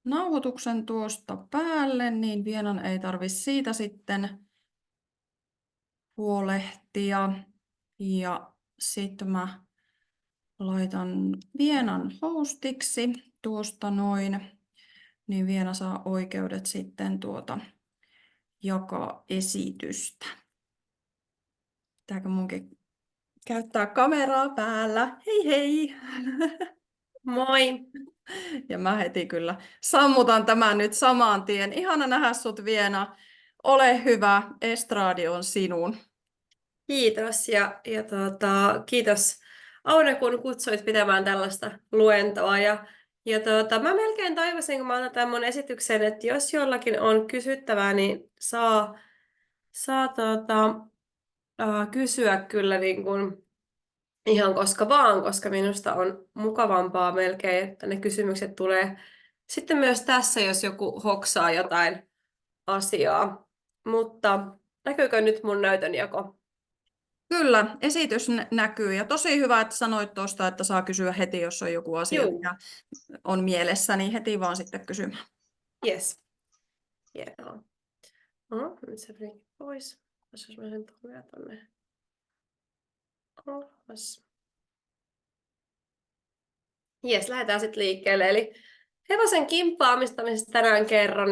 nauhoituksen tuosta päälle, niin Vienan ei tarvitse siitä sitten huolehtia. Ja sitten mä laitan Vienan hostiksi tuosta noin, niin Viena saa oikeudet sitten jakaa esitystä. Pitääkö munkin käyttää kameraa päällä? Hei hei! Moi! Ja mä heti kyllä sammutan tämän nyt saman tien. Ihana nähdä sut, Viena. Ole hyvä, estradi on sinun. Kiitos kiitos Aune, kun kutsuit pitämään tällaista luentoa. Mä melkein toivoisin, kun mä otan tämän mun esityksen, että jos jollakin on kysyttävää, niin saa kysyä kyllä niin kuin ihan koska vaan, koska minusta on mukavampaa melkein, että ne kysymykset tulee sitten myös tässä, jos joku hoksaa jotain asiaa. Mutta näkyykö nyt mun näytönjako? Kyllä, esitys näkyy ja tosi hyvä, että sanoit tuosta, että saa kysyä heti, jos on joku asia, Juu. mikä on mielessä, niin heti vaan sitten kysymään. Yes. Hienoa. No, nyt se meni pois. Jos mä sen tonne alas. Jes, lähdetään sitten liikkeelle. Eli hevosen kimppaamistamisesta tänään kerron.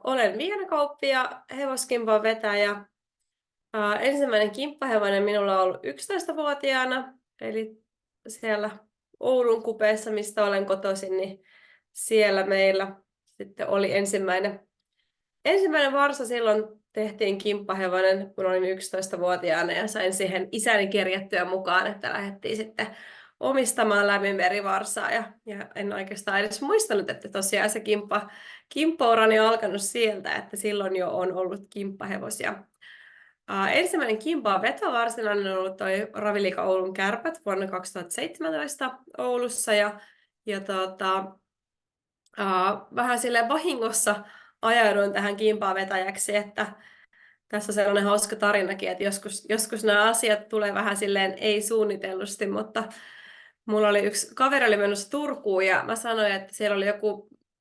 Olen Viena-Kauppi ja hevoskimpan vetäjä. Ensimmäinen kimppahevonen minulla on ollut 11-vuotiaana. Eli siellä Oulun kupeessa, mistä olen kotoisin, niin siellä meillä sitten oli ensimmäinen varsa. Silloin tehtiin kimppahevonen, kun olin 11-vuotiaana ja sain siihen isäni kerjättyä mukaan, että lähdettiin sitten omistamaan lämminmerivarsaa. Ja en oikeastaan edes muistanut, että tosiaan se kimppaurani on alkanut sieltä, että silloin jo on ollut kimppahevosia. Ensimmäinen kimppaan vetovarsinainen on ollut toi Raviliika Oulun Kärpät vuonna 2017 Oulussa. Vähän silleen vahingossa ajauduin tähän kimpaan vetäjäksi, että tässä on sellainen hauska tarinakin, että joskus nämä asiat tulee vähän silleen ei suunnitellusti, mutta mulla oli yksi kaveri oli menossa Turkuun ja mä sanoin, että siellä oli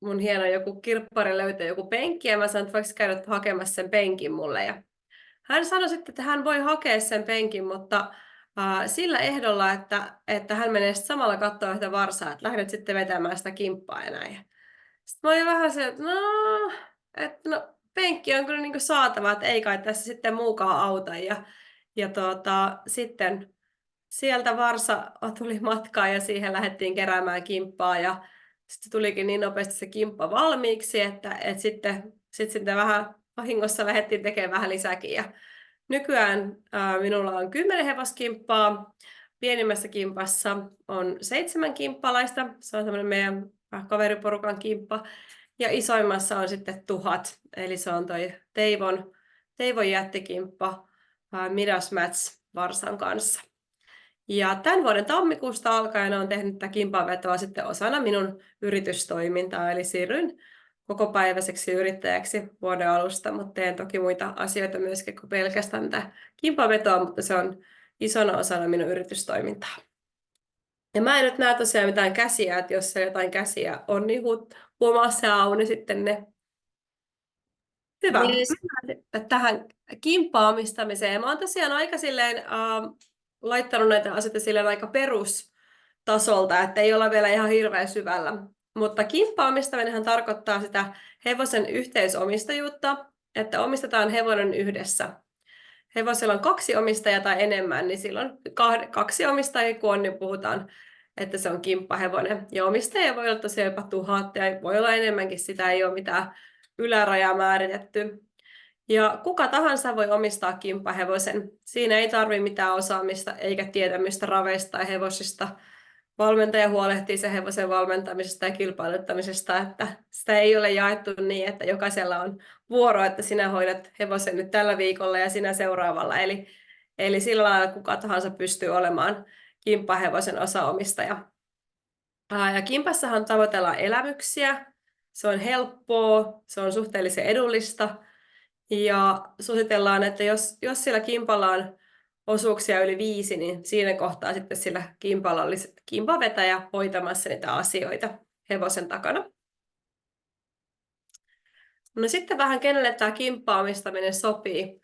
mun hieno joku kirppari löytää joku penkki ja mä sanoin, että voiko käydä hakemassa sen penkin mulle ja hän sanoi sitten, että hän voi hakea sen penkin, mutta sillä ehdolla, että hän menee sitten samalla katsoa yhtä varsaa, että lähdet sitten vetämään sitä kimppaa ja näin. Sitten mä olin vähän se, että penkki on kyllä niinku saatava, että ei kai tässä sitten muukaan auta. Sitten sieltä varsa tuli matkaa ja siihen lähdettiin keräämään kimppaa ja sitten tulikin niin nopeasti se kimppa valmiiksi, että sitten vähän vahingossa lähdettiin tekemään vähän lisäkin. Ja nykyään minulla on 10 hevoskimppaa. Pienimmässä kimpassa on 7 kimppalaista. Se on tämmöinen meidän kaveriporukan kimppa. Ja isoimmassa on sitten 1000. Eli se on toi Teivon jättikimppa Midas Match varsan kanssa. Ja tämän vuoden tammikuusta alkaen olen tehnyt tätä kimpanvetoa sitten osana minun yritystoimintaa. Eli siirryin kokopäiväiseksi yrittäjäksi vuoden alusta, mutta teen toki muita asioita myöskin kuin pelkästään tätä kimpanvetoa, mutta se on isona osana minun yritystoimintaa. Ja mä en nyt näe tosiaan mitään käsiä, että jos jotain käsiä on, niin huomaa se Auni sitten ne. Hyvä. Yes. Tähän kimppaamistamiseen. Mä oon tosiaan aika silleen laittanut näitä asioita silleen aika perustasolta, että ei olla vielä ihan hirveän syvällä. Mutta kimppaamistaminenhan tarkoittaa sitä hevosen yhteisomistajuutta, että omistetaan hevonen yhdessä. Hevosella on 2 omistajaa tai enemmän, niin silloin 2 omistajia kun on, niin puhutaan, että se on kimppahevonen. Ja omistajia voi olla tosiaan jopa 1000 ja voi olla enemmänkin, sitä ei ole mitään ylärajaa määritetty. Ja kuka tahansa voi omistaa kimppahevosen. Siinä ei tarvitse mitään osaamista eikä tietämystä raveista tai hevosista. Valmentaja huolehtii sen hevosen valmentamisesta ja kilpailuttamisesta, että sitä ei ole jaettu niin, että jokaisella on vuoro, että sinä hoidat hevosen nyt tällä viikolla ja sinä seuraavalla. Eli sillä lailla kuka tahansa pystyy olemaan kimppahevosen osaomistaja. Ja kimpassahan tavoitellaan elämyksiä. Se on helppoa, se on suhteellisen edullista. Ja suositellaan, että jos sillä kimpalla on osuuksia yli 5, niin siinä kohtaa sitten sillä kimpalla olisi kimpavetäjä hoitamassa niitä asioita hevosen takana. No sitten vähän kenelle tämä kimppaamistaminen sopii.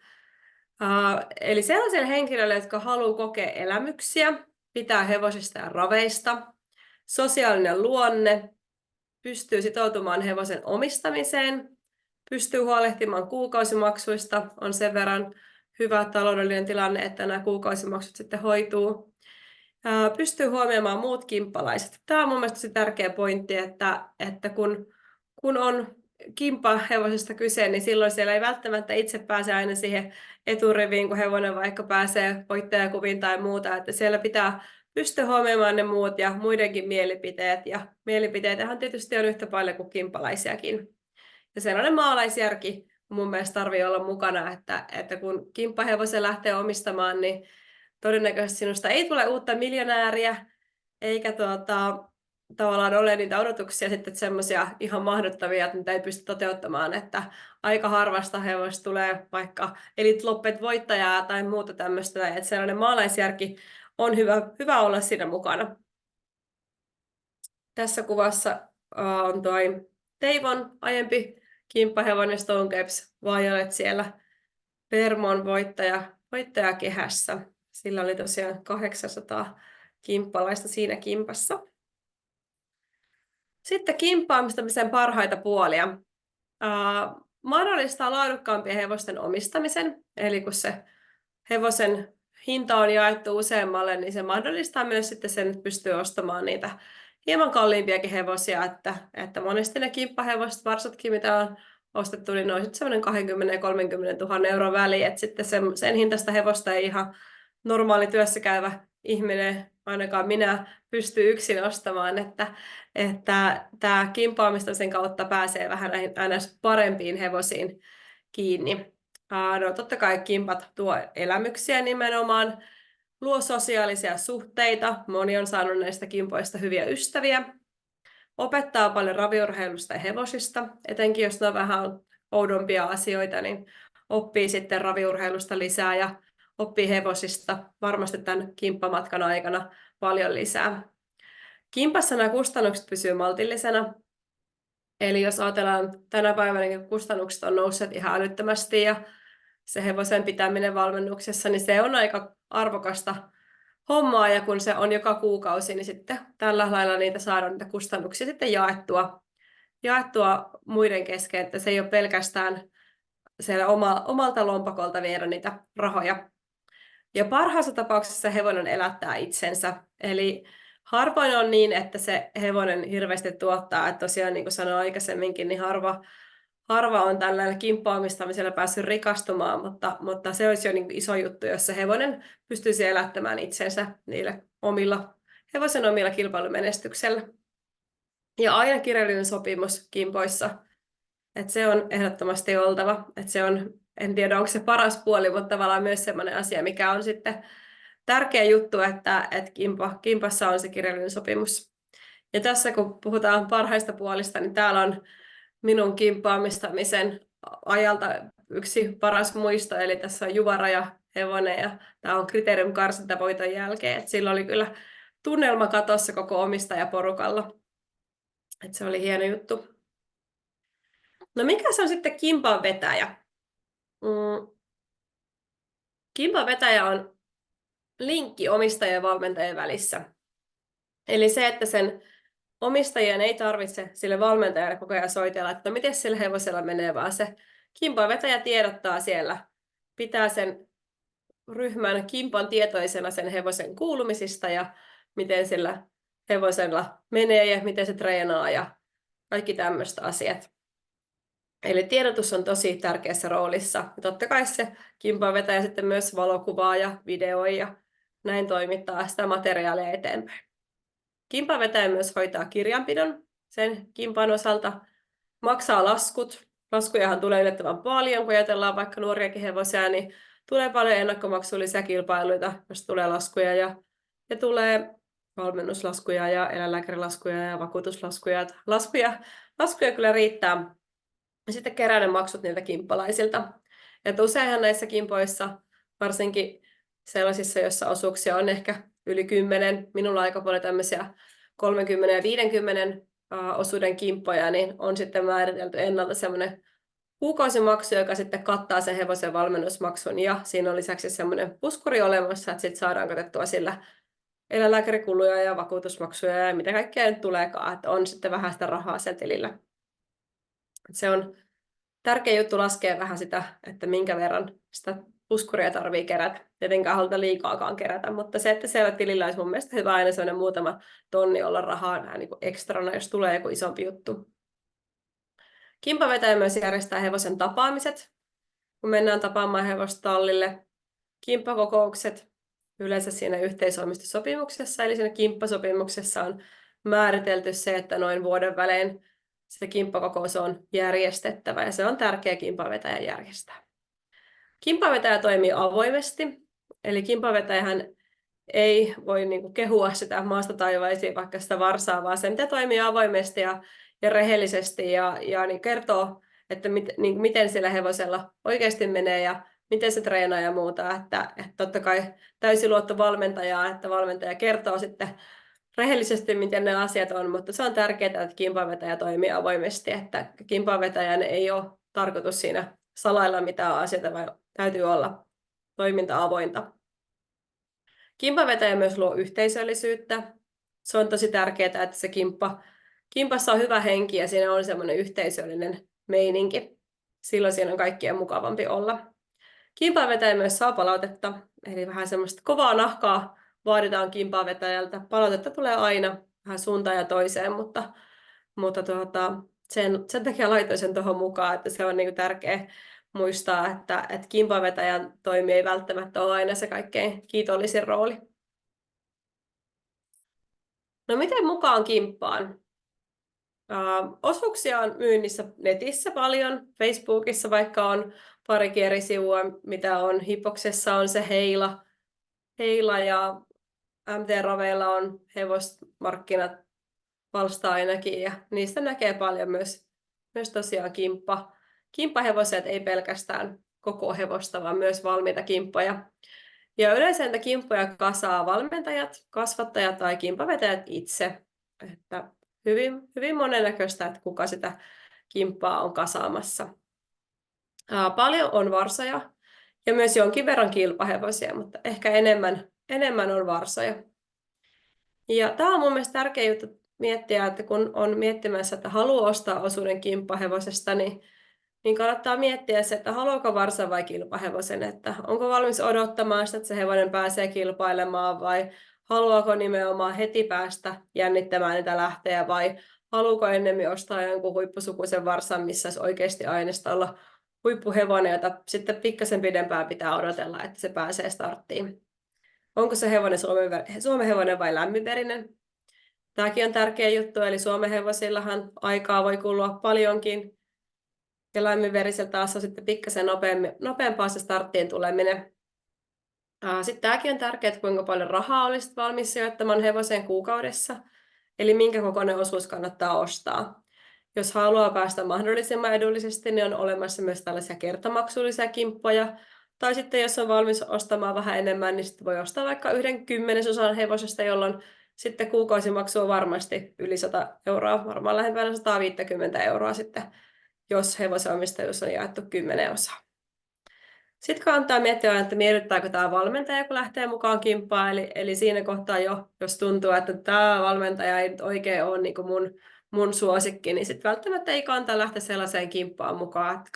Eli sellaisille henkilöille, jotka haluaa kokea elämyksiä, pitää hevosista ja raveista, sosiaalinen luonne, pystyy sitoutumaan hevosen omistamiseen, pystyy huolehtimaan kuukausimaksuista, on sen verran hyvä taloudellinen tilanne, että nämä kuukausimaksut sitten hoituu. Pystyy huomioimaan muut kimppalaiset. Tämä on mun mielestä se tärkeä pointti, että kun on kimppahevosesta kyse, niin silloin siellä ei välttämättä itse pääse aina siihen eturiviin, kun hevonen vaikka pääsee voittajakuviin tai muuta, että siellä pitää pystyä huomioimaan ne muut ja muidenkin mielipiteet, ja mielipiteitähän tietysti on yhtä paljon kuin kimppalaisiakin. Ja sellainen maalaisjärki mun mielestä tarvii olla mukana, että kun kimppahevosen lähtee omistamaan, niin todennäköisesti sinusta ei tule uutta miljonääriä, eikä tavallaan ole niitä odotuksia sitten semmoisia ihan mahdottomia, että niitä ei pysty toteuttamaan, että aika harvasta hevosta tulee vaikka Elite Loppet voittajaa tai muuta tämmöistä, että sellainen maalaisjärki on hyvä olla siinä mukana. Tässä kuvassa on toi Teivon aiempi kimppahevonen Stone Caps Violet siellä Vermon voittajakehässä. Sillä oli tosiaan 800 kimppalaista siinä kimpassa. Sitten kimppaamistamisen parhaita puolia. Mahdollistaa laadukkaampien hevosten omistamisen, eli kun se hevosen hinta on jaettu useammalle, niin se mahdollistaa myös sitten sen, että pystyy ostamaan niitä hieman kalliimpiakin hevosia, että monesti ne kimppahevoset, varsatkin mitä on ostettu, niin ne on sitten semmoinen 20 000 ja 30 000 euron väli, että sitten sen hintaista hevosta ei ihan normaali työssä käyvä ihminen, ainakaan minä, pystyy yksin ostamaan, että tämä kimppaamistamisen kautta pääsee vähän näihin parempiin hevosiin kiinni. No, totta kai kimpat tuo elämyksiä nimenomaan, luo sosiaalisia suhteita, moni on saanut näistä kimpoista hyviä ystäviä, opettaa paljon raviurheilusta ja hevosista, etenkin jos ne on vähän oudompia asioita, niin oppii sitten raviurheilusta lisää ja oppii hevosista varmasti tämän kimppamatkan aikana paljon lisää. Kimpassa nämä kustannukset pysyvät maltillisena. Eli jos ajatellaan tänä päivänä, niin kustannukset on nousseet ihan älyttömästi ja se hevosen pitäminen valmennuksessa, niin se on aika arvokasta hommaa, ja kun se on joka kuukausi, niin sitten tällä lailla niitä saadaan niitä kustannuksia sitten jaettua muiden kesken, että se ei ole pelkästään siellä omalta lompakolta viedä niitä rahoja. Ja parhaassa tapauksessa hevonen elättää itsensä, eli harvoin on niin, että se hevonen hirveästi tuottaa, että tosiaan niin kuin sanoin aikaisemminkin, niin harva on tällä kimppaamistamisella päässyt rikastumaan, mutta se olisi jo niin iso juttu, jos se hevonen pystyisi elättämään itsensä niillä hevosen omilla kilpailumenestyksellä. Ja aina kirjallinen sopimus kimpoissa, että se on ehdottomasti oltava, että se on, en tiedä onko se paras puoli, mutta tavallaan myös sellainen asia, mikä on sitten tärkeä juttu, että kimpassa on se kirjallinen sopimus. Ja tässä kun puhutaan parhaista puolista, niin täällä on minun kimppaamistamisen ajalta yksi paras muisto, eli tässä on Juvaraja hevonen ja tämä on Criterium karsinta voiton jälkeen. Et sillä oli kyllä tunnelma katossa koko omistajaporukalla. Et se oli hieno juttu. No mikä se on sitten kimpan vetäjä? Kimpan vetäjä on linkki omistajien ja valmentajien välissä. Eli se, että sen omistajien ei tarvitse sille valmentajalle koko ajan soitella, että no miten sillä hevosella menee, vaan se kimpan vetäjä tiedottaa siellä, pitää sen ryhmän kimpan tietoisena sen hevosen kuulumisista ja miten sillä hevosella menee ja miten se treenaa ja kaikki tämmöistä asiat. Eli tiedotus on tosi tärkeässä roolissa. Ja totta kai se kimpan vetäjä sitten myös valokuvaa ja videoi ja näin toimittaa sitä materiaalia eteenpäin. Kimpan vetäjä myös hoitaa kirjanpidon sen kimpan osalta, maksaa laskut. Laskujahan tulee yllättävän paljon, kun ajatellaan vaikka nuoriakin hevosia, niin tulee paljon ennakkomaksullisia kilpailuita, jos tulee laskuja ja tulee valmennuslaskuja ja eläinlääkärilaskuja ja vakuutuslaskuja. Laskuja kyllä riittää. Ja sitten kerää ne maksut niiltä kimppalaisilta. Että useinhan näissä kimpoissa, varsinkin sellaisissa, joissa osuuksia on ehkä yli 10. Minulla on aika paljon tämmöisiä 30 ja 50 osuuden kimppoja, niin on sitten määritelty ennalta semmoinen kuukausimaksu, joka sitten kattaa sen hevosen valmennusmaksun, ja siinä on lisäksi semmoinen puskuri olemassa, että sitten saadaan katettua sillä eläinlääkärikuluja ja vakuutusmaksuja ja mitä kaikkea nyt tuleekaan, että on sitten vähän sitä rahaa siellä tilillä. Se on tärkeä juttu laskea vähän sitä, että minkä verran sitä puskuria tarvii kerätä. Tietenkään haluta liikaakaan kerätä, mutta se, että siellä tilillä olisi mun mielestä hyvä aina sellainen muutama tonni olla rahaa näin niin kuin ekstrana, jos tulee joku isompi juttu. Kimpavetäjä myös järjestää hevosen tapaamiset, kun mennään tapaamaan hevosta tallille. Kimppakokoukset yleensä siinä yhteisomistussopimuksessa, eli siinä kimppasopimuksessa on määritelty se, että noin vuoden välein sitä kimppakokous on järjestettävä, ja se on tärkeä kimpavetäjän järjestää. Kimpavetäjä toimii avoimesti, eli kimpavetäjähän ei voi kehua sitä maasta taivaisiin vaikka sitä varsaa, vaan se mitä toimii avoimesti ja rehellisesti ja niin kertoo, että miten sillä hevosella oikeasti menee ja miten se treenaa ja muuta. Että totta kai täysi luotto valmentajaa, että valmentaja kertoo sitten rehellisesti, miten ne asiat on, mutta se on tärkeää, että kimpavetäjä toimii avoimesti, että kimpavetäjän ei ole tarkoitus siinä salailla mitään asioita, vaan täytyy olla toiminta avointa. Kimpavetäjä myös luo yhteisöllisyyttä. Se on tosi tärkeää, että se kimpassa on hyvä henki ja siinä on semmoinen yhteisöllinen meininki. Silloin siinä on kaikkien mukavampi olla. Kimpavetäjä myös saa palautetta, eli vähän semmoista kovaa nahkaa vaaditaan kimpavetäjältä. Palautetta tulee aina vähän suuntaan ja toiseen, mutta sen takia laitoin sen tuohon mukaan, että se on tärkeä muistaa, että kimpavetäjän toimi ei välttämättä ole aina se kaikkein kiitollisin rooli. No miten mukaan kimppaan? Osuuksia on myynnissä netissä paljon. Facebookissa vaikka on parikin eri sivua, mitä on. Hippoksessa on se Heila ja MT-raveilla on hevosmarkkinat palsta ainakin. Ja niistä näkee paljon myös tosiaan kimppahevoset, ei pelkästään koko hevosta, vaan myös valmiita kimppoja. Ja yleensä näitä kimppoja kasaa valmentajat, kasvattajat tai kimpavetäjät itse. Että hyvin monennäköistä, että kuka sitä kimppaa on kasaamassa. Paljon on varsoja ja myös jonkin verran kilpahevosia, mutta ehkä enemmän on varsoja. Ja tämä on mun mielestä tärkeä juttu miettiä, että kun on miettimässä, että haluaa ostaa osuuden kimppahevosesta, niin kannattaa miettiä se, että haluaako varsan vai kilpahevosen, että onko valmis odottamaan sitä, että se hevonen pääsee kilpailemaan vai haluaako nimenomaan heti päästä jännittämään niitä lähteä vai haluaako ennemmin ostaa jonkun huippusukuisen varsan, missä olisi oikeasti aineesta olla huippuhevonen, jota sitten pikkasen pidempään pitää odotella, että se pääsee starttiin. Onko se hevonen Suomen hevonen vai lämminverinen? Tämäkin on tärkeä juttu, eli Suomen hevosillahan aikaa voi kulua paljonkin. Ja lämminverisellä taas on sitten pikkasen nopeampaa se starttiin tuleminen. Sitten tämäkin on tärkeää, että kuinka paljon rahaa olisit valmis sijoittamaan hevoseen kuukaudessa. Eli minkä kokoinen osuus kannattaa ostaa. Jos haluaa päästä mahdollisimman edullisesti, niin on olemassa myös tällaisia kertamaksullisia kimppoja. Tai sitten jos on valmis ostamaan vähän enemmän, niin sitten voi ostaa vaikka 1/10 hevosesta, jolloin sitten kuukausimaksu on varmasti yli 100 €, varmaan lähempänä 150 € sitten, jos hevosen omistajuus on jaettu 10 osaa. Sitten kannattaa miettiä, että miellyttääkö tämä valmentaja, kun lähtee mukaan kimppaan. Eli siinä kohtaa jo, jos tuntuu, että tämä valmentaja ei nyt oikein ole niin kuin mun suosikki, niin sitten välttämättä ei kannata lähteä sellaiseen kimppaan mukaan. Että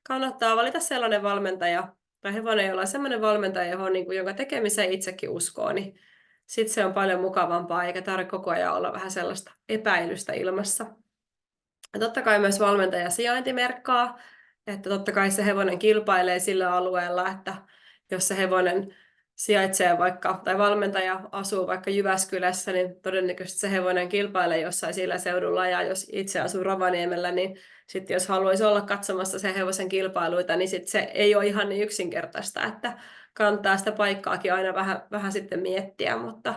kannattaa valita sellainen valmentaja tai hevonen, jolla on sellainen valmentaja, jonka tekemiseen itsekin uskoo, niin sitten se on paljon mukavampaa, eikä tarvitse koko ajan olla vähän sellaista epäilystä ilmassa. Ja totta kai myös valmentaja sijainti merkkaa, että totta kai se hevonen kilpailee sillä alueella, että jos se hevonen sijaitsee vaikka, tai valmentaja asuu vaikka Jyväskylässä, niin todennäköisesti se hevonen kilpailee jossain sillä seudulla, ja jos itse asuu Rovaniemellä, niin sitten jos haluaisi olla katsomassa sen hevosen kilpailuita, niin sitten se ei ole ihan niin yksinkertaista, että kannattaa sitä paikkaakin aina vähän sitten miettiä, mutta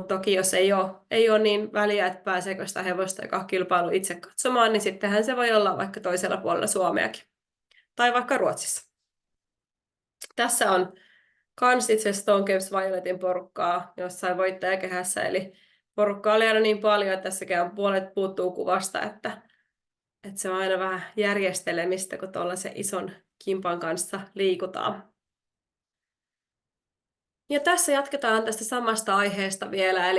toki jos ei ole niin väliä, että pääseekö sitä hevosta joka kilpailu itse katsomaan, niin sittenhän se voi olla vaikka toisella puolella Suomeakin. Tai vaikka Ruotsissa. Tässä on kans itse asiassa Stone Caves Violetin porukkaa jossain voittajakehässä, eli porukkaa oli aina niin paljon, että tässäkään puolet puuttuu kuvasta, että se on aina vähän järjestelemistä, kun tuollaisen ison kimpan kanssa liikutaan. Ja tässä jatketaan tästä samasta aiheesta vielä,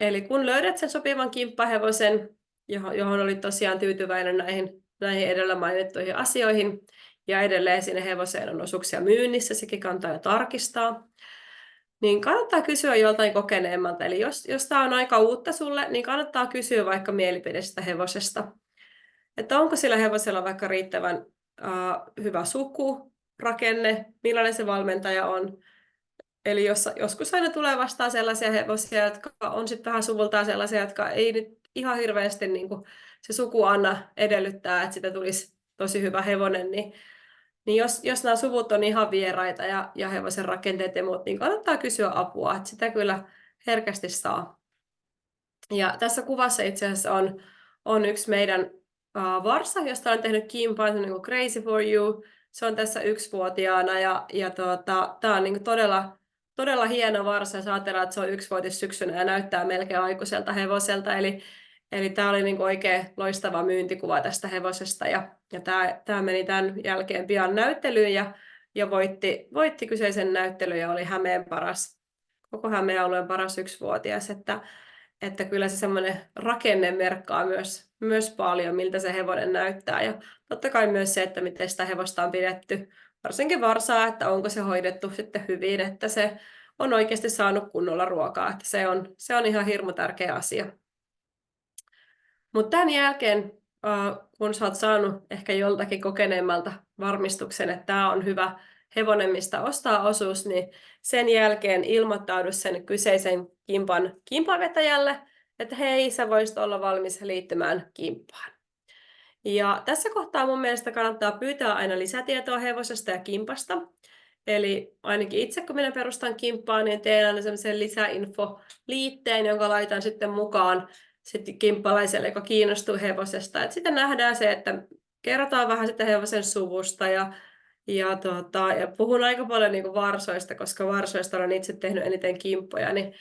eli kun löydät sen sopivan kimppahevosen, johon olit tosiaan tyytyväinen näihin edellä mainittuihin asioihin, ja edelleen sinne hevoseen on osuuksia myynnissä, sekin kannattaa jo tarkistaa, niin kannattaa kysyä joltain kokeneemmalta. Eli jos tämä on aika uutta sulle, niin kannattaa kysyä vaikka mielipide sitä hevosesta. Että onko sillä hevosella vaikka riittävän hyvä sukurakenne, millainen se valmentaja on. Eli joskus aina tulee vastaan sellaisia hevosia, jotka on sitten vähän suvultaan sellaisia, jotka ei nyt ihan hirveästi niin kuin se suku anna edellyttää, että sitä tulisi tosi hyvä hevonen, niin jos nämä suvut on ihan vieraita ja hevosen rakenteet ja muut, niin kannattaa kysyä apua, että sitä kyllä herkästi saa. Ja tässä kuvassa itse asiassa on yksi meidän varsa, josta olen tehnyt kimpaan, se on niin kuin Crazy for You. Se on tässä 1-vuotiaana ja tämä on niin kuin todella hieno varsa, jos ajatellaan, että se on 1-vuotias syksynä ja näyttää melkein aikuiselta hevoselta. Eli tämä oli niin kuin oikein loistava myyntikuva tästä hevosesta ja tämä meni tämän jälkeen pian näyttelyyn ja voitti kyseisen näyttelyn ja oli Hämeen paras, koko Hämeen alueen paras 1-vuotias. Että kyllä se semmoinen rakenne merkkaa myös paljon, miltä se hevonen näyttää. Ja totta kai myös se, että miten sitä hevosta on pidetty, varsinkin varsaa, että onko se hoidettu sitten hyvin, että se on oikeasti saanut kunnolla ruokaa. Että se on ihan hirmu tärkeä asia. Mutta tämän jälkeen, kun sä oot saanut ehkä joltakin kokeneemmalta varmistuksen, että tämä on hyvä hevonen, mistä ostaa osuus, niin sen jälkeen ilmoittaudu sen kyseisen kimpanvetäjälle, että hei, sä voisit olla valmis liittymään kimppaan. Ja tässä kohtaa mun mielestä kannattaa pyytää aina lisätietoa hevosesta ja kimpasta. Eli ainakin itse, kun minä perustan kimppaa, niin teen aina semmoisen lisäinfoliitteen, jonka laitan sitten mukaan sitten kimppalaiselle, joka kiinnostuu hevosesta. Et sitten nähdään se, että kerrotaan vähän sitten hevosen suvusta ja puhun aika paljon niin kuin varsoista, koska varsoista olen itse tehnyt eniten kimppoja, niin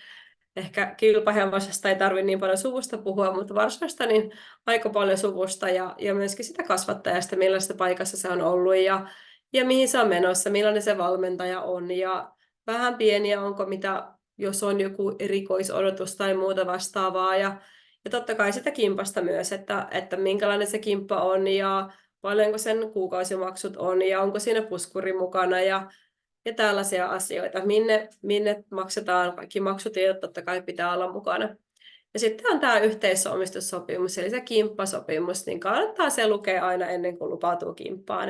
ehkä kilpahevosesta ei tarvitse niin paljon suvusta puhua, mutta varsoista niin aika paljon suvusta ja myöskin sitä kasvattajasta, millaisessa paikassa se on ollut ja mihin se on menossa, millainen se valmentaja on ja vähän pieniä onko mitä, jos on joku erikoisodotus tai muuta vastaavaa ja totta kai sitä kimpasta myös, että minkälainen se kimppa on ja paljonko sen kuukausimaksut on ja onko siinä puskuri mukana ja tällaisia asioita, minne maksetaan, kaikki maksutiedot totta kai pitää olla mukana. Ja sitten on tämä yhteisomistussopimus, eli se kimppasopimus, niin kannattaa se lukea aina ennen kuin lupautuu kimppaan.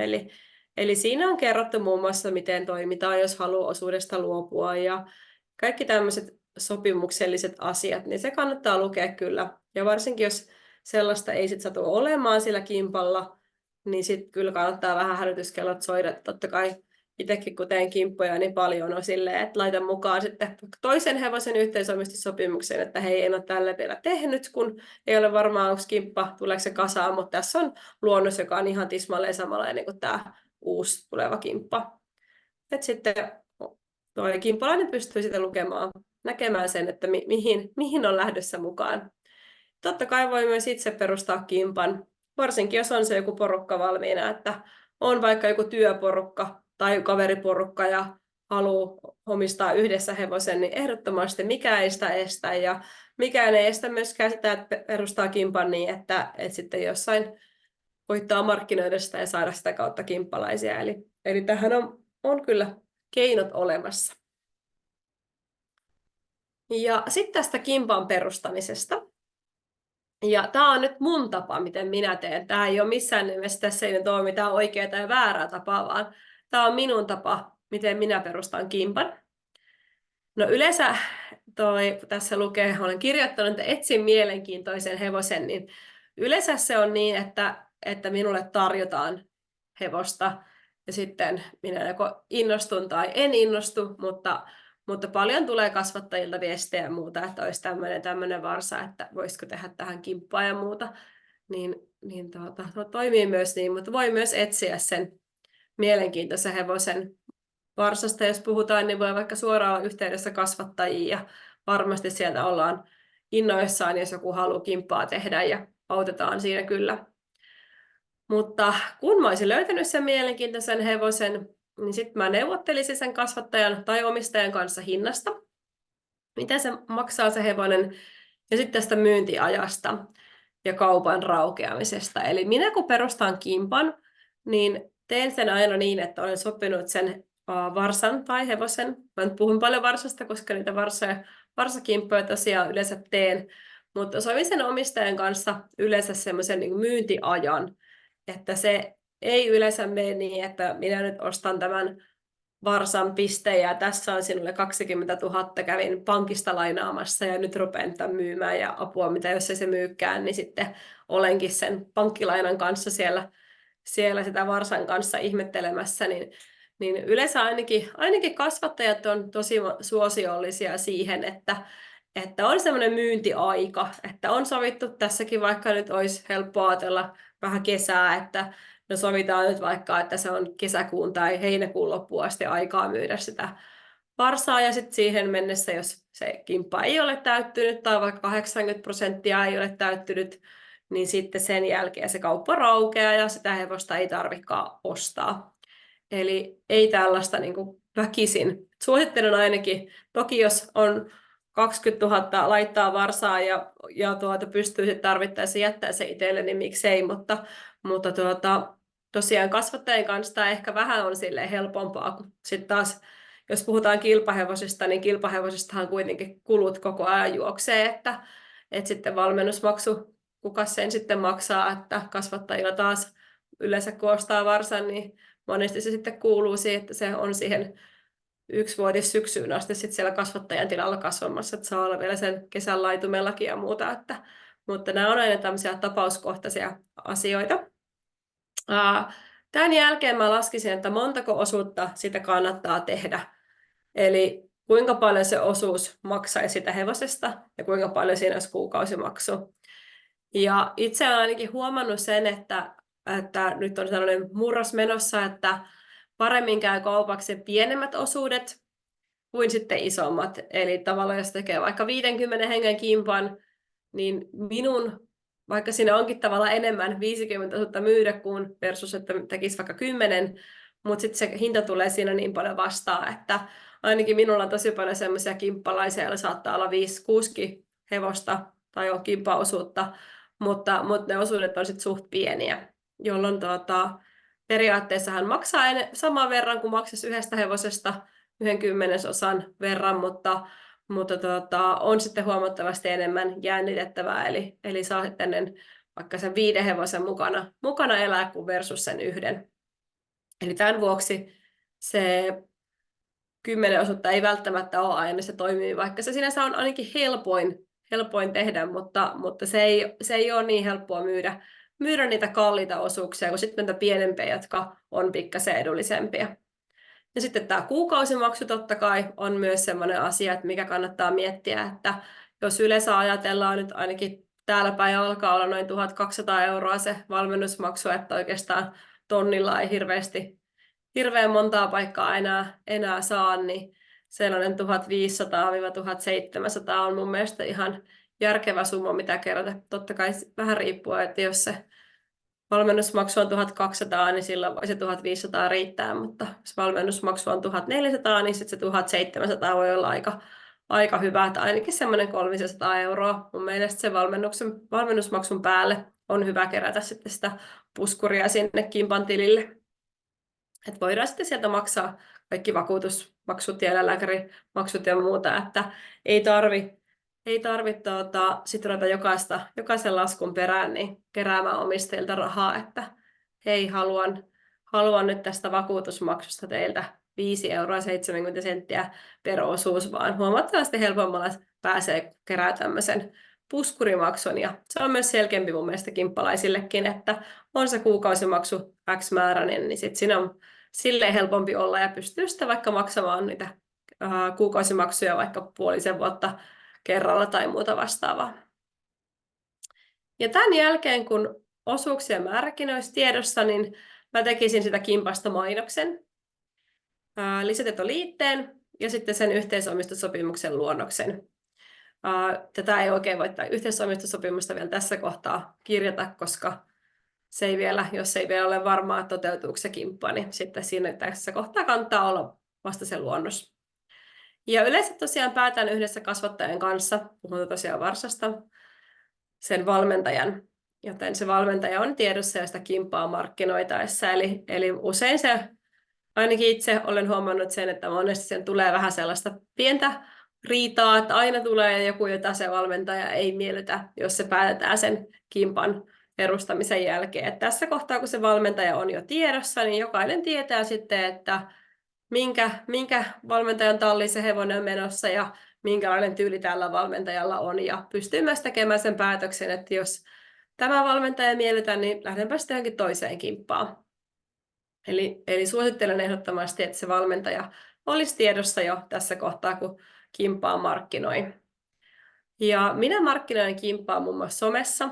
Eli siinä on kerrottu muun muassa, miten toimitaan, jos haluaa osuudesta luopua ja kaikki tämmöiset sopimukselliset asiat, niin se kannattaa lukea kyllä. Ja varsinkin, jos sellaista ei sitten satu olemaan sillä kimpalla, niin sitten kyllä kannattaa vähän hälytyskellot soida. Totta kai itsekin kun teen kimppoja, niin paljon on silleen, että laitan mukaan sitten toisen hevosen yhteisomistussopimukseen, että hei, en ole tällä vielä tehnyt, kun ei ole varmaan, onko kimppa, tuleeko se kasaan, mutta tässä on luonnos, joka on ihan tismalleen samanlainen kuin tämä uusi tuleva kimppa. Että sitten tuo kimppalainen pystyy sitten lukemaan, näkemään sen, että mihin on lähdössä mukaan. Totta kai voi myös itse perustaa kimpan, varsinkin jos on se joku porukka valmiina, että on vaikka joku työporukka tai kaveriporukka ja haluaa omistaa yhdessä hevosen, niin ehdottomasti mikä ei sitä estä ja mikään ei estä myöskään sitä, että perustaa kimpan niin, että sitten jossain voittaa markkinoida sitä ja saada sitä kautta kimppalaisia. Eli tähän on kyllä keinot olemassa. Ja sitten tästä kimpan perustamisesta. Ja tämä on nyt mun tapa, miten minä teen. Tämä ei ole missään nimessä, tässä ei nyt ole mitään oikeaa tai väärää tapaa, vaan tämä on minun tapa, miten minä perustan kimpan. No yleensä tässä lukee, olen kirjoittanut, että etsin mielenkiintoisen hevosen, niin yleensä se on niin, että minulle tarjotaan hevosta ja sitten minä joko innostun tai en innostu, mutta paljon tulee kasvattajilta viestejä ja muuta, että olisi tämmöinen varsa, että voisiko tehdä tähän kimppaa ja muuta. Toimii myös niin, mutta voi myös etsiä sen mielenkiintoisen hevosen. varsasta, jos puhutaan, niin voi vaikka suoraan olla yhteydessä kasvattajiin ja varmasti sieltä ollaan innoissaan, jos joku haluaa kimppaa tehdä ja autetaan siinä kyllä. Mutta kun mä olisin löytänyt sen mielenkiintoisen hevosen, niin sitten mä neuvottelisin sen kasvattajan tai omistajan kanssa hinnasta, mitä se maksaa se hevonen, ja sitten tästä myyntiajasta ja kaupan raukeamisesta. Eli minä kun perustan kimpan, niin teen sen aina niin, että olen sopinut sen varsan tai hevosen. Mä nyt puhun paljon varsasta, koska niitä varsakimppoja tosiaan yleensä teen, mutta sovin sen omistajan kanssa yleensä semmoisen niin myyntiajan, että se ei yleensä mene niin, että minä nyt ostan tämän varsan pistejä, tässä on sinulle 20 000, kävin pankista lainaamassa ja nyt rupean tämän myymään ja apua, mitä jos ei se myykään, niin sitten olenkin sen pankkilainan kanssa siellä sitä varsan kanssa ihmettelemässä, niin yleensä ainakin kasvattajat on tosi suosiollisia siihen, että on semmoinen myyntiaika, että on sovittu tässäkin, vaikka nyt olisi helppo ajatella vähän kesää, että no sovitaan nyt vaikka, että se on kesäkuun tai heinäkuun loppuun asti aikaa myydä sitä varsaa, ja sitten siihen mennessä, jos se kimppa ei ole täyttynyt tai vaikka 80% ei ole täyttynyt, niin sitten sen jälkeen se kauppa raukeaa ja sitä hevosta ei tarvitsekaan ostaa. Eli ei tällaista niin kuin väkisin. Suosittelen ainakin, toki jos on 20 000 laittaa varsaa ja pystyy sitten tarvittaessa jättää se itselle, niin miksei, mutta tosiaan kasvattajien kanssa tämä ehkä vähän on silleen helpompaa, kun sitten taas jos puhutaan kilpahevosista, niin kilpahevosistahan kuitenkin kulut koko ajan juoksee, että sitten valmennusmaksu, kuka sen sitten maksaa, että kasvattajilla taas yleensä kun ostaa varsan, niin monesti se sitten kuuluu siihen, että se on siihen yksivuotis syksyyn asti sitten siellä kasvattajan tilalla kasvamassa, että saa olla vielä sen kesän laitumellakin ja muuta, mutta nämä on aina tämmöisiä tapauskohtaisia asioita. Tämän jälkeen mä laskisin, että montako osuutta sitä kannattaa tehdä. Eli kuinka paljon se osuus maksaisi sitä hevosesta ja kuinka paljon siinä olisi kuukausimaksu. Ja itse olen ainakin huomannut sen, että nyt on sellainen murros menossa, että paremmin käy kaupaksi pienemmät osuudet kuin sitten isommat. Eli tavallaan jos tekee vaikka 50 hengen kimpan, niin vaikka siinä onkin tavallaan enemmän 50 000 myydä kuin versus, että tekisi vaikka 10, mutta sitten se hinta tulee siinä niin paljon vastaan, että ainakin minulla on tosi paljon semmoisia kimppalaisia, joilla saattaa olla 5-6 hevosta tai on kimppaosuutta, mutta ne osuudet on sitten suht pieniä, jolloin periaatteessa hän maksaa saman verran kuin maksaisi yhdestä hevosesta 1/10 verran, mutta on sitten huomattavasti enemmän jännitettävää, eli saa sitten vaikka sen 5 hevosen mukana elää kuin versus sen yhden. Eli tämän vuoksi se 10 osuutta ei välttämättä ole aina se toimii, vaikka se sinänsä on ainakin helpoin tehdä, mutta se ei ole niin helppoa myydä niitä kalliita osuuksia kuin sitten näitä pienempiä, jotka on pikkasen edullisempia. Ja sitten tämä kuukausimaksu totta kai on myös sellainen asia, että mikä kannattaa miettiä, että jos yleensä ajatellaan nyt ainakin täällä päin alkaa olla noin 1 200 € se valmennusmaksu, että oikeastaan tonnilla ei hirveän montaa paikkaa enää saa, niin sellainen 1 500–1 700 on mun mielestä ihan järkevä summa, mitä kerätä. Totta kai vähän riippuu, että jos se valmennusmaksu on 1 200, niin silloin voi se 1 500 riittää, mutta jos valmennusmaksu on 1 400, niin sitten se 1 700 voi olla aika hyvä, että ainakin semmoinen 300 €. Mun mielestä se valmennusmaksun päälle on hyvä kerätä sitten sitä puskuria sinne kimpan tilille. Että voidaan sitten sieltä maksaa kaikki vakuutusmaksut ja eläinlääkärimaksut ja muuta, että ei tarvi sit ruveta jokaisen laskun perään niin keräämään omistajilta rahaa, että hei, haluan nyt tästä vakuutusmaksusta teiltä 5,70 € per osuus, vaan huomattavasti helpommalla pääsee keräämään tämmöisen puskurimaksun, ja se on myös selkeämpi mun mielestä kimppalaisillekin, että on se kuukausimaksu X-määräinen, niin sitten siinä on silleen helpompi olla ja pystyy sitten vaikka maksamaan niitä kuukausimaksuja vaikka puolisen vuotta kerralla tai muuta vastaavaa. Ja tämän jälkeen, kun osuuksien määräkin olisi tiedossa, niin mä tekisin sitä kimpasta mainoksen. lisätietoliitteen ja sitten sen yhteisomistussopimuksen luonnoksen. Tätä ei oikein voi yhteisomistussopimusta vielä tässä kohtaa kirjata, koska se ei vielä, jos ei vielä ole varmaa, että toteutuuko se kimppa, niin sitten siinä tässä kohtaa kannattaa olla vasta se luonnos. Ja yleensä tosiaan päätän yhdessä kasvattajan kanssa, puhutaan tosiaan varsasta, sen valmentajan, joten se valmentaja on tiedossa ja sitä kimppaa markkinoitaessa. Eli usein se, ainakin itse olen huomannut sen, että monesti sen tulee vähän sellaista pientä riitaa, että aina tulee joku, jota se valmentaja ei miellytä, jos se päätetään sen kimpan perustamisen jälkeen. Et tässä kohtaa, kun se valmentaja on jo tiedossa, niin jokainen tietää sitten, että minkä valmentajan talliin se hevonen on menossa ja minkälainen tyyli tällä valmentajalla on. Ja pystyy myös tekemään sen päätöksen, että jos tämä valmentaja miellytä, niin lähdenpä sitten johonkin toiseen kimppaan. Eli suosittelen ehdottomasti, että se valmentaja olisi tiedossa jo tässä kohtaa, kun kimppaa markkinoi. Ja minä markkinoin kimppaa muun muassa somessa.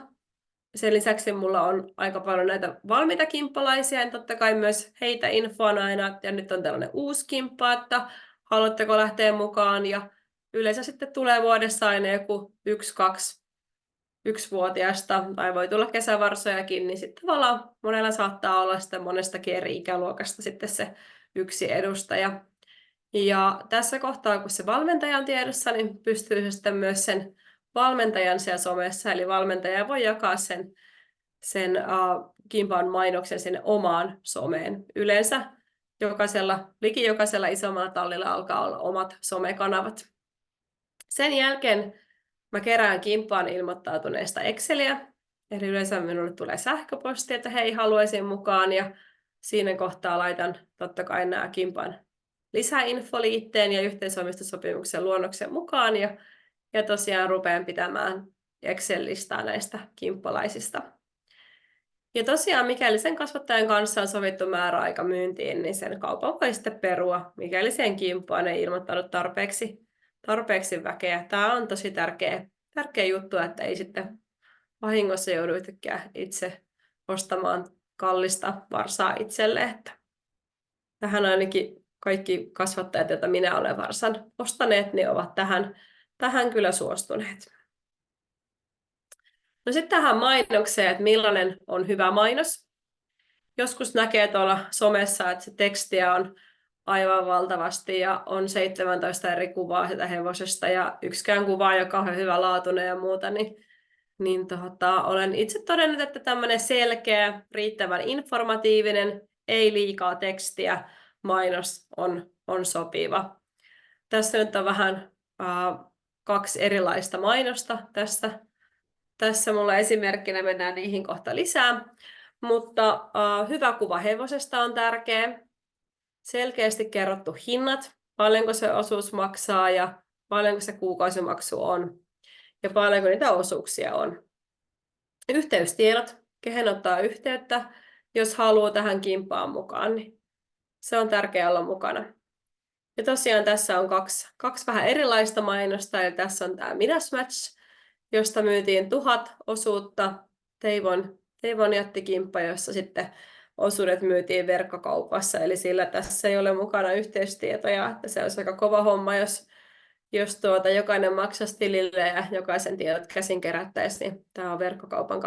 Sen lisäksi mulla on aika paljon näitä valmiita kimppalaisia, ja totta kai myös heitä infoan aina, ja nyt on tällainen uusi kimppa, että haluatteko lähteä mukaan, ja yleensä sitten tulee vuodessa aina joku 1-2-1-vuotiaasta, tai voi tulla kesävarsojakin, niin sitten tavallaan monella saattaa olla sitten monestakin eri ikäluokasta sitten se yksi edustaja. Ja tässä kohtaa, kun se valmentaja on tiedossa, niin pystyy sitten myös sen valmentajan siellä somessa, eli valmentaja voi jakaa sen kimpan mainoksen sinne omaan someen. Yleensä liki jokaisella isommalla tallilla alkaa olla omat somekanavat. Sen jälkeen mä kerään kimpaan ilmoittautuneesta Exceliä, eli yleensä minulle tulee sähköposti, että hei, haluaisin mukaan, ja siinä kohtaa laitan totta kai nämä kimpan lisäinfoliitteen ja yhteisomistussopimuksen luonnoksen mukaan, ja tosiaan rupean pitämään Excel-listaa näistä kimppalaisista. Ja tosiaan, mikäli sen kasvattajan kanssa on sovittu määräaika myyntiin, niin sen kaupan voi sitten perua, mikäli sen kimppaan ei ilmoittanut tarpeeksi väkeä. Tämä on tosi tärkeä juttu, että ei sitten vahingossa joudu yhtäkkiä itse ostamaan kallista varsaa itselle. Että tähän ainakin kaikki kasvattajat, joita minä olen varsan ostaneet, niin ovat tähän kyllä suostuneet. No sitten tähän mainokseen, että millainen on hyvä mainos. Joskus näkee tuolla somessa, että se tekstiä on aivan valtavasti ja on 17 eri kuvaa sitä hevosesta ja yksikään kuva ei ole kauhean hyvälaatuinen ja muuta, niin olen itse todennut, että tämmöinen selkeä, riittävän informatiivinen, ei liikaa tekstiä mainos on sopiva. Tässä nyt on vähän 2 erilaista mainosta tässä mulla esimerkkinä, mennään niihin kohta lisää. Mutta hyvä kuva hevosesta on tärkeä. Selkeästi kerrottu hinnat, paljonko se osuus maksaa ja paljonko se kuukausimaksu on. Ja paljonko niitä osuuksia on. Yhteystiedot, kehen ottaa yhteyttä, jos haluaa tähän kimppaan mukaan, niin se on tärkeää olla mukana. Ja tosiaan tässä on kaksi vähän erilaista mainosta. Eli tässä on tämä Midas Match, josta myytiin 1000 osuutta, Teivon jättikimppa, jossa sitten osuudet myytiin verkkokaupassa. Eli sillä tässä ei ole mukana yhteystietoja, että se olisi aika kova homma, jos jokainen maksaisi tilille ja jokaisen tiedot käsin kerättäisiin, niin tämä on verkkokaupan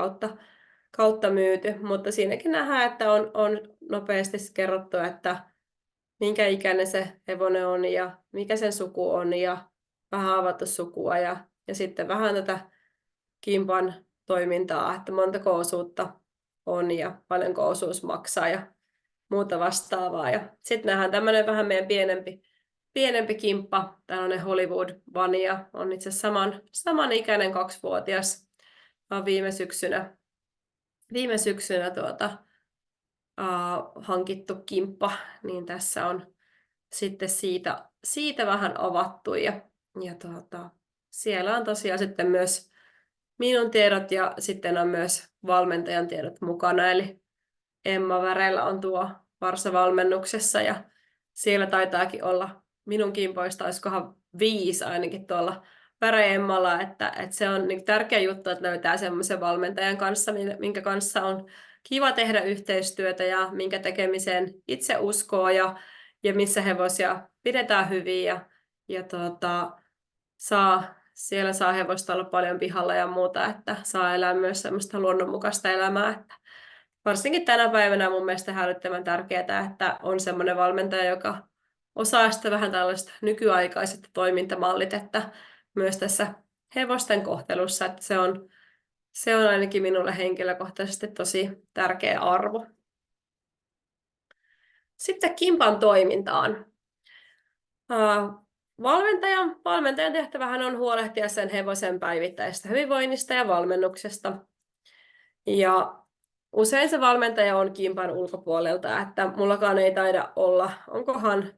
kautta myyty. Mutta siinäkin nähdään, että on nopeasti kerrottu, että minkä ikäinen se hevonen on ja mikä sen suku on ja vähän avattu sukua ja sitten vähän tätä kimpan toimintaa, että montako osuutta on ja paljonko osuus maksaa ja muuta vastaavaa. Ja sitten nähdään tämmöinen vähän meidän pienempi kimppa, tällainen Hollywood Vania, on itse asiassa samanikäinen 2-vuotias. Viime syksynä hankittu kimppa, niin tässä on sitten siitä vähän avattu ja siellä on tosiaan sitten myös minun tiedot ja sitten on myös valmentajan tiedot mukana, eli Emma Väreillä on tuo varsavalmennuksessa ja siellä taitaakin olla minun kimpoista, olisikohan 5 ainakin tuolla Väre-Emmalla, että se on niin tärkeä juttu, että löytää semmoisen valmentajan kanssa, minkä kanssa on kiva tehdä yhteistyötä ja minkä tekemiseen itse uskoo ja ja missä hevosia pidetään hyvin ja siellä saa hevosta olla paljon pihalla ja muuta, että saa elää myös semmoista luonnonmukaista elämää. Että varsinkin tänä päivänä mun mielestä hälyttävän tärkeää, että on semmoinen valmentaja, joka osaa sitten vähän tällaiset nykyaikaiset toimintamallit, että myös tässä hevosten kohtelussa, että se on ainakin minulle henkilökohtaisesti tosi tärkeä arvo. Sitten kimpan toimintaan. Valmentajan tehtävähän on huolehtia sen hevosen päivittäisestä hyvinvoinnista ja valmennuksesta. Ja usein se valmentaja on kimpan ulkopuolelta, että mullakaan ei taida olla, onkohan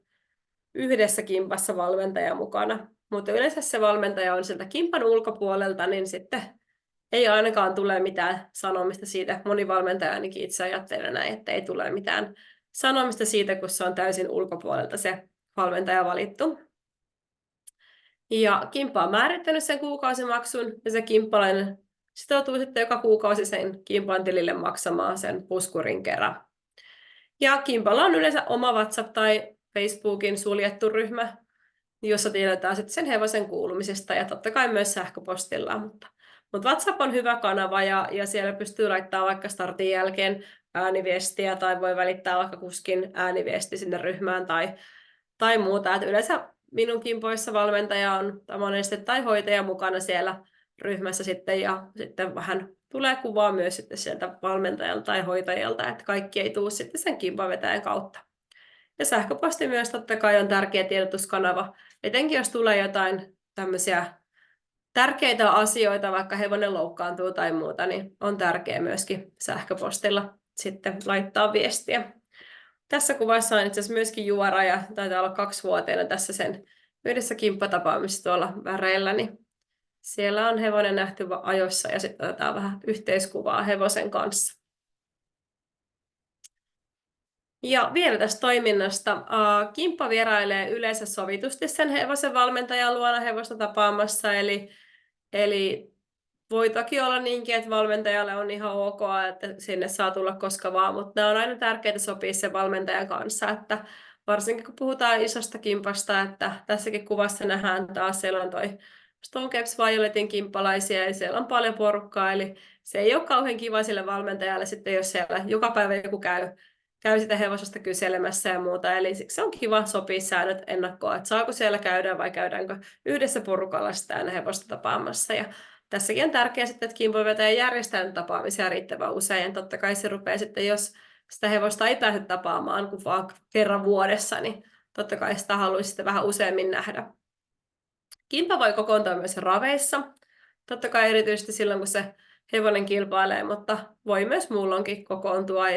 yhdessä kimpassa valmentaja mukana. Mutta yleensä se valmentaja on sieltä kimpan ulkopuolelta, niin sitten ei ainakaan tule mitään sanomista siitä. Moni valmentaja ainakin itse ajattelee näin, että ei tule mitään sanomista siitä, kun se on täysin ulkopuolelta se valmentaja valittu. Ja kimppa on määrittänyt sen kuukausimaksun ja se kimppalainen sitoutuu sitten joka kuukausi sen kimpan tilille maksamaan sen puskurin kerran. Ja kimpalla on yleensä oma WhatsApp tai Facebookin suljettu ryhmä, jossa tiedetään sitten sen hevosen kuulumisesta ja totta kai myös sähköpostilla. Mutta WhatsApp on hyvä kanava ja siellä pystyy laittamaan vaikka startin jälkeen ääniviestiä tai voi välittää vaikka kuskin ääniviesti sinne ryhmään tai muuta. Et yleensä minun kimpoissa valmentaja on monesti tai hoitaja mukana siellä ryhmässä sitten ja sitten vähän tulee kuvaa myös sitten sieltä valmentajalta tai hoitajalta, että kaikki ei tule sitten sen kimpavetäjän kautta. Ja sähköposti myös totta kai on tärkeä tiedotuskanava, etenkin jos tulee jotain tämmöisiä tärkeitä asioita, vaikka hevonen loukkaantuu tai muuta, niin on tärkeää myöskin sähköpostilla sitten laittaa viestiä. Tässä kuvassa on itse asiassa myöskin Juora ja taitaa olla 2-vuotiaana tässä sen yhdessä kimppatapaamisessa tuolla väreillä, niin siellä on hevonen nähty ajossa ja sitten otetaan vähän yhteiskuvaa hevosen kanssa. Ja vielä tästä toiminnasta. Kimppa vierailee yleensä sovitusti sen hevosen valmentajan luona hevosta tapaamassa, eli voi toki olla niinkin, että valmentajalle on ihan ok, että sinne saa tulla koska vaan, mutta nämä on aina tärkeää sopia sen valmentajan kanssa, että varsinkin kun puhutaan isosta kimpasta, että tässäkin kuvassa nähdään taas, siellä on toi Stone Caps Violetin kimppalaisia ja siellä on paljon porukkaa, eli se ei ole kauhean kiva sille valmentajalle sitten, jos siellä joka päivä joku käy sitä hevosesta kyselemässä ja muuta, eli siksi on kiva sopia säännöt ennakkoon, että saako siellä käydä vai käydäänkö yhdessä porukalla sitä aina hevosta tapaamassa. Ja tässäkin on tärkeää sitten, että kimpovetäjä järjestää tapaamisia riittävän usein, ja totta kai se rupeaa sitten, jos sitä hevosta ei pääse tapaamaan kuin vaan kerran vuodessa, niin totta kai sitä haluaisi sitten vähän useammin nähdä. Kimppa voi kokoontua myös raveissa, totta kai erityisesti silloin, kun se hevonen kilpailee, mutta voi myös muulloinkin kokoontua.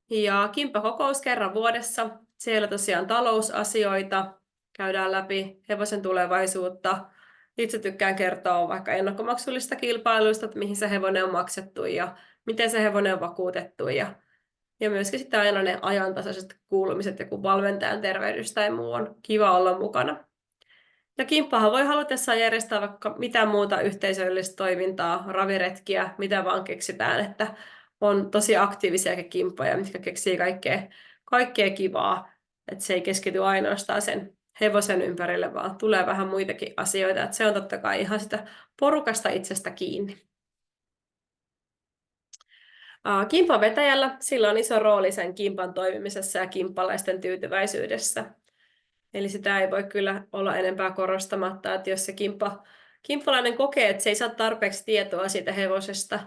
Ja kimppakokous kerran vuodessa. Siellä tosiaan talousasioita, käydään läpi hevosen tulevaisuutta. Itse tykkään kertoa vaikka ennakkomaksullista kilpailuista, että mihin se hevonen on maksettu ja miten se hevonen on vakuutettu. Ja myöskin sitten aina ne ajantasaiset kuulumiset, joku valmentajan tervehdys tai muu on kiva olla mukana. Ja kimppahan voi halutessaan järjestää vaikka mitä muuta yhteisöllistä toimintaa, raviretkiä, mitä vaan keksitään, että on tosi aktiivisiakin kimppoja, mitkä keksii kaikkea kivaa, että se ei keskity ainoastaan sen hevosen ympärille, vaan tulee vähän muitakin asioita, että se on totta kai ihan sitä porukasta itsestä kiinni. Kimpan vetäjällä sillä on iso rooli sen kimpan toimimisessa ja kimppalaisten tyytyväisyydessä. Eli sitä ei voi kyllä olla enempää korostamatta, että jos se kimppalainen kokee, että se ei saa tarpeeksi tietoa siitä hevosesta,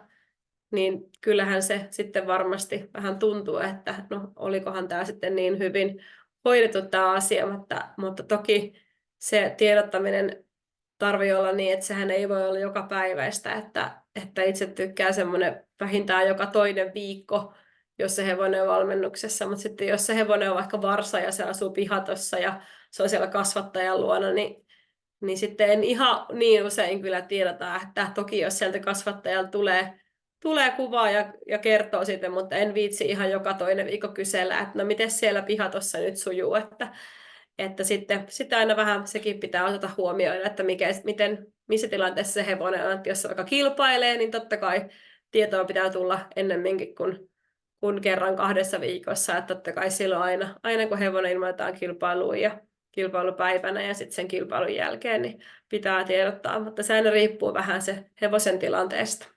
niin kyllähän se sitten varmasti vähän tuntuu, että no olikohan tämä sitten niin hyvin hoidettu tämä asia, mutta toki se tiedottaminen tarvitsee olla niin, että sehän ei voi olla joka päiväistä, että itse tykkää semmoinen vähintään joka toinen viikko, jos se hevonen on valmennuksessa, mutta sitten jos se hevonen on vaikka varsa ja se asuu pihatossa ja se on siellä kasvattajan luona, niin sitten en ihan niin usein kyllä tiedota, että toki jos sieltä kasvattajalta tulee kuvaa ja kertoo siitä, mutta en viitsi ihan joka toinen viikko kysellä, että no miten siellä pihatossa nyt sujuu, että sitten aina vähän sekin pitää ottaa huomioon, että missä tilanteessa se hevonen on, että jos se vaikka kilpailee, niin totta kai tietoa pitää tulla ennemminkin kuin kuin kerran 2 viikossa. Että totta kai silloin aina kun hevonen ilmoitetaan kilpailuun ja kilpailupäivänä ja sitten sen kilpailun jälkeen, niin pitää tiedottaa, mutta se aina riippuu vähän se hevosen tilanteesta.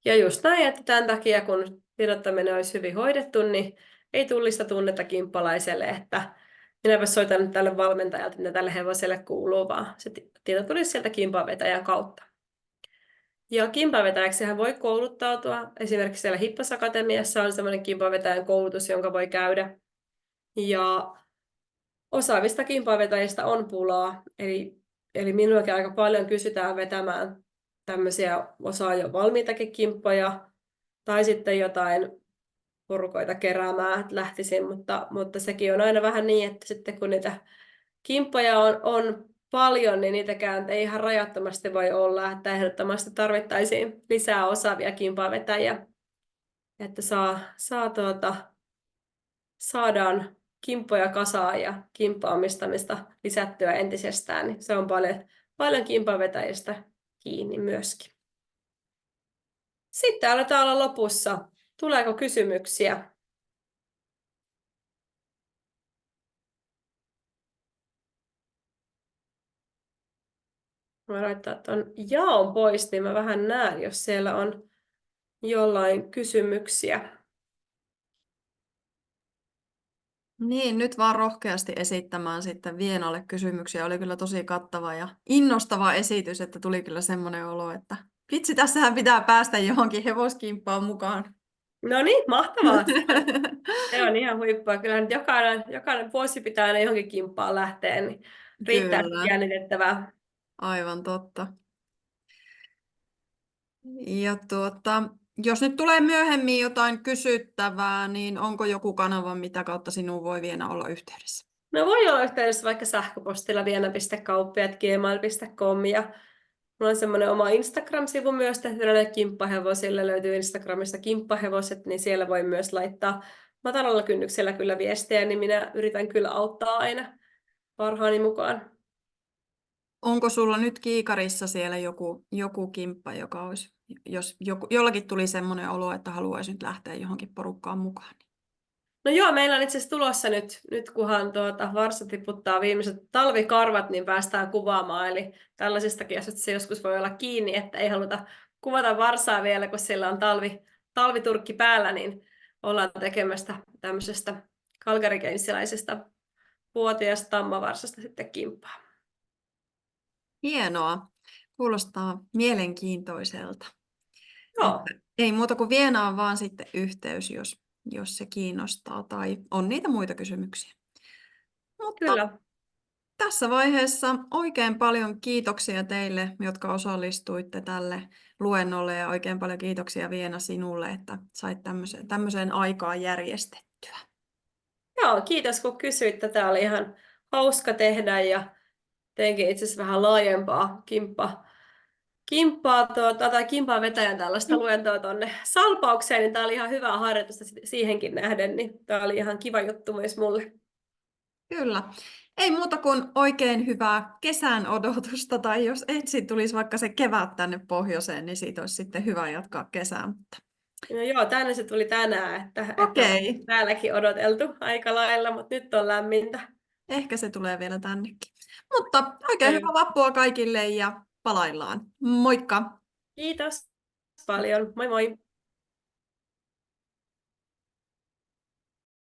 Ja just näin, että tämän takia kun tiedottaminen olisi hyvin hoidettu, niin ei tullista tunnetta kimppalaiselle, että minäpä soitan nyt tälle valmentajalle, mitä tälle hevoselle kuuluu, vaan se tieto tulisi sieltä kimpavetäjän kautta. Ja kimpavetäjäksi hän voi kouluttautua. Esimerkiksi siellä Hippos-akatemiassa on semmoinen kimpavetäjän koulutus, jonka voi käydä. Ja osaavista kimpavetäjistä on pulaa. Eli minullakin aika paljon kysytään vetämään tämmöisiä osaa jo valmiitakin kimppoja tai sitten jotain porukoita keräämään, että lähtisin, mutta sekin on aina vähän niin, että sitten kun niitä kimppoja on paljon, niin niitäkään ei ihan rajattomasti voi olla, että ehdottomasti tarvittaisiin lisää osaavia kimpavetäjiä, että saadaan kimppoja kasaan ja kimppaomistamista lisättyä entisestään, niin se on paljon kimpavetäjistä kiinni myöskin. Sitten aletaan olla lopussa. Tuleeko kysymyksiä? Mä laittaa tuon jaon pois, niin mä vähän näen, jos siellä on jollain kysymyksiä. Niin, nyt vaan rohkeasti esittämään sitten Vienalle kysymyksiä. Oli kyllä tosi kattava ja innostava esitys, että tuli kyllä semmoinen olo, että vitsi, tässähän pitää päästä johonkin hevoskimppaan mukaan. No niin, mahtavaa. Se on ihan huippua. Kyllä nyt jokainen vuosi pitää aina johonkin kimppaan lähteä, niin riittää Kyllä, jännitettävää. aivan totta. Ja jos nyt tulee myöhemmin jotain kysyttävää, niin onko joku kanava, mitä kautta sinuun voi vielä olla yhteydessä? No voi olla yhteydessä vaikka sähköpostilla viena.kauppi@gmail.com ja mulla on semmoinen oma Instagram-sivu myös tehty näille kimppahevosille. Löytyy Instagramista kimppahevoset, niin siellä voi myös laittaa matalalla kynnyksellä kyllä viestejä, niin minä yritän kyllä auttaa aina parhaani mukaan. Onko sulla nyt kiikarissa siellä joku kimppa, joka olisi, jos jollakin tuli semmoinen olo, että haluaisi nyt lähteä johonkin porukkaan mukaan? No joo, meillä on itse asiassa tulossa nyt kunhan varsa tiputtaa viimeiset talvikarvat, niin päästään kuvaamaan. Eli tällaisistakin asioista se joskus voi olla kiinni, että ei haluta kuvata varsaa vielä, kun sillä on talviturkki päällä, niin ollaan tekemästä tämmöisestä kalkarikeinsiläisestä vuotiaasta tammavarsasta sitten kimppaa. Hienoa. Kuulostaa mielenkiintoiselta. Joo. Että ei muuta kuin Vienaan vaan sitten yhteys, jos se kiinnostaa tai on niitä muita kysymyksiä. Mutta Kyllä. tässä vaiheessa oikein paljon kiitoksia teille, jotka osallistuitte tälle luennolle ja oikein paljon kiitoksia Viena sinulle, että sait tämmöiseen aikaan järjestettyä. Joo, kiitos kun kysyit. Tätä oli ihan hauska tehdä ja teinkin itse asiassa vähän laajempaa kimppaa vetäjän tällaista luentoa tuonne salpaukseen, niin tämä oli ihan hyvää harjoitusta siihenkin nähden, niin tämä oli ihan kiva juttu myös mulle. Kyllä. Ei muuta kuin oikein hyvää kesän odotusta, tai jos ensin tulisi vaikka se kevät tänne pohjoiseen, niin siitä olisi sitten hyvä jatkaa kesää. No joo, tänne se tuli tänään, että Okei. täälläkin odoteltu aika lailla, mutta nyt on lämmintä. Ehkä se tulee vielä tännekin. Mutta oikein hyvää vappua kaikille ja palaillaan. Moikka! Kiitos paljon, moi moi!